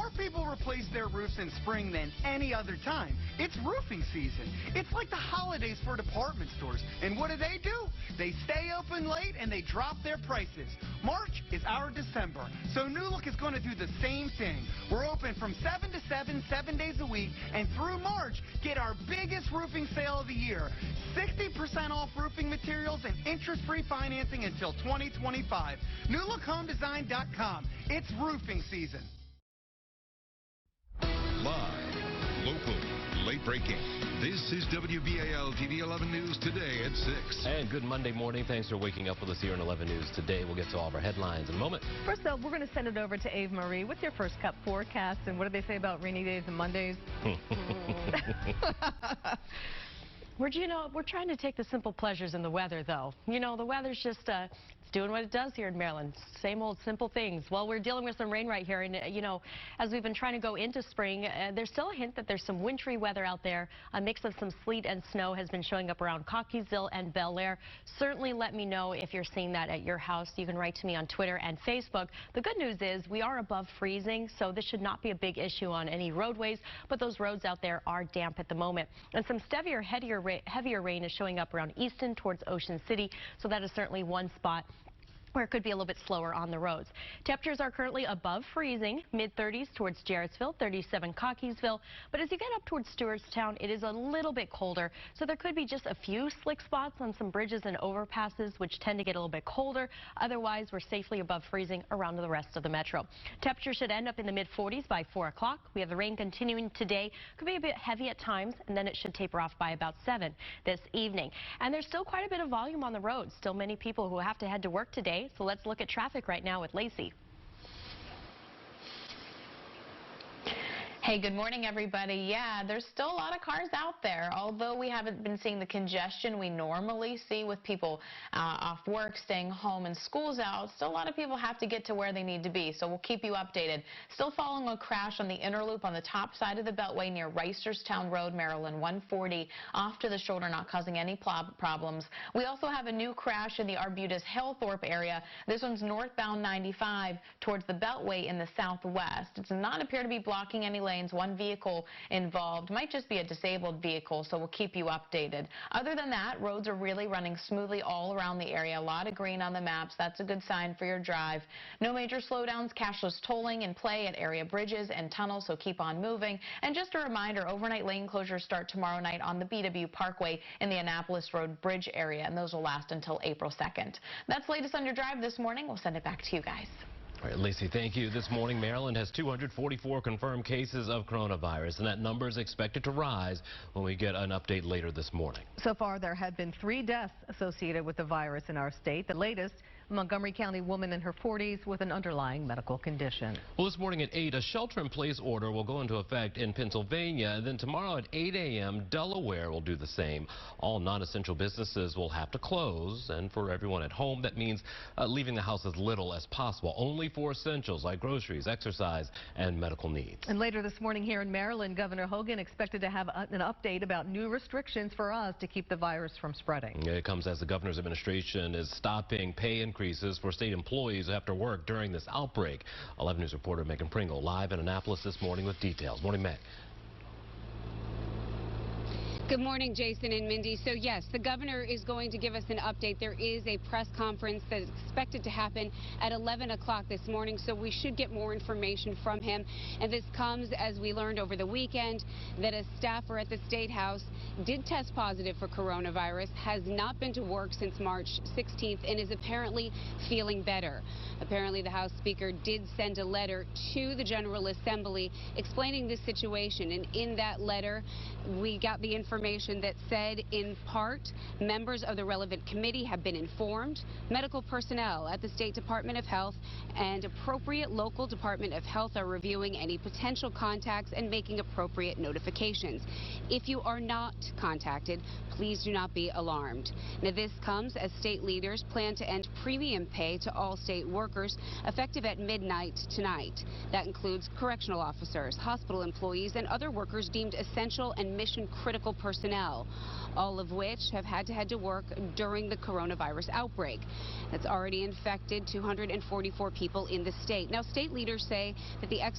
More people replace their roofs in spring than any other time. It's roofing season. It's like the holidays for department stores. And what do? They stay open late and they drop their prices. March is our December, so New Look is going to do the same thing. We're open from 7 to 7, 7 days a week, and through March, get our biggest roofing sale of the year. 60% off roofing materials and interest-free financing until 2025. NewLookHomeDesign.com. It's roofing season. Live, local, late breaking. This is WBAL TV 11 News Today at 6. And good Monday morning. Thanks for waking up with us here in 11 News Today. We'll get to all of our headlines in a moment. First up, we're going to send it over to Ave Marie with your first cup forecast. And what do they say about rainy days and Mondays? We're trying to take the simple pleasures in the weather, though. You know, the weather's just it's doing what it does here in Maryland. Same old simple things. Well, we're dealing with some rain right here, and you know, as we've been trying to go into spring, there's still a hint that there's some wintry weather out there. A mix of some sleet and snow has been showing up around Cockeysville and Bel Air. Certainly let me know if you're seeing that at your house. You can write to me on Twitter and Facebook. The good news is we are above freezing, so this should not be a big issue on any roadways, but those roads out there are damp at the moment. And some heavier rain is showing up around Easton towards Ocean City, so that is certainly one spot where it could be a little bit slower on the roads. Temperatures are currently above freezing, mid-30s towards Jarrettsville, 37 Cockeysville. But as you get up towards Stewartstown, it is a little bit colder, so there could be just a few slick spots on some bridges and overpasses, which tend to get a little bit colder. Otherwise, we're safely above freezing around the rest of the metro. Temperatures should end up in the mid-40s by 4 o'clock. We have the rain continuing today. Could be a bit heavy at times, and then it should taper off by about 7 this evening. And there's still quite a bit of volume on the roads. Still many people who have to head to work today. So let's look at traffic right now with Lacey. Hey, good morning, everybody. Yeah, there's still a lot of cars out there, although we haven't been seeing the congestion we normally see with people off work, staying home, and school's out. Still a lot of people have to get to where they need to be, so we'll keep you updated. Still following a crash on the inner loop on the top side of the Beltway near Reisterstown Road, Maryland, 140, off to the shoulder, not causing any problems. We also have a new crash in the Arbutus-Hillthorpe area. This one's northbound 95 towards the Beltway in the southwest. It does not appear to be blocking any lanes. One vehicle involved, might just be a disabled vehicle, so we'll keep you updated. Other than that, roads are really running smoothly all around the area. A lot of green on the maps. That's a good sign for your drive. No major slowdowns, cashless tolling in play at area bridges and tunnels, so keep on moving. And just a reminder, overnight lane closures start tomorrow night on the BW Parkway in the Annapolis Road Bridge area, and those will last until April 2nd. That's the latest on your drive this morning. We'll send it back to you guys. All right, Lacey, thank you. This morning, Maryland has 244 confirmed cases of coronavirus, and that number is expected to rise when we get an update later this morning. So far, there have been 3 deaths associated with the virus in our state. The latest, a Montgomery County woman in her 40s with an underlying medical condition. Well, this morning at 8, a shelter-in-place order will go into effect in Pennsylvania, and then tomorrow at 8 a.m., Delaware will do the same. All non-essential businesses will have to close, and for everyone at home, that means leaving the house as little as possible. Only for essentials like groceries, exercise, and medical needs. And later this morning here in Maryland, Governor Hogan expected to have an update about new restrictions for us to keep the virus from spreading. It comes as the governor's administration is stopping pay increases for state employees who have to work during this outbreak. 11 News reporter Megan Pringle live in Annapolis this morning with details. Morning, Meg. Good morning, Jason and Mindy. So yes, the governor is going to give us an update. There is a press conference that is expected to happen at 11 o'clock this morning, so we should get more information from him. And this comes as we learned over the weekend that a staffer at the State House did test positive for coronavirus, has not been to work since March 16th, and is apparently feeling better. Apparently, the House Speaker did send a letter to the General Assembly explaining this situation, and in that letter, we got the information that said, in part, members of the relevant committee have been informed. Medical personnel at the State Department of Health and appropriate local Department of Health are reviewing any potential contacts and making appropriate notifications. If you are not contacted, please do not be alarmed. Now, this comes as state leaders plan to end premium pay to all state workers effective at midnight tonight. That includes correctional officers, hospital employees, and other workers deemed essential and mission-critical personnel, all of which have had to head to work during the coronavirus outbreak. That's already infected 244 people in the state. Now, state leaders say that the extra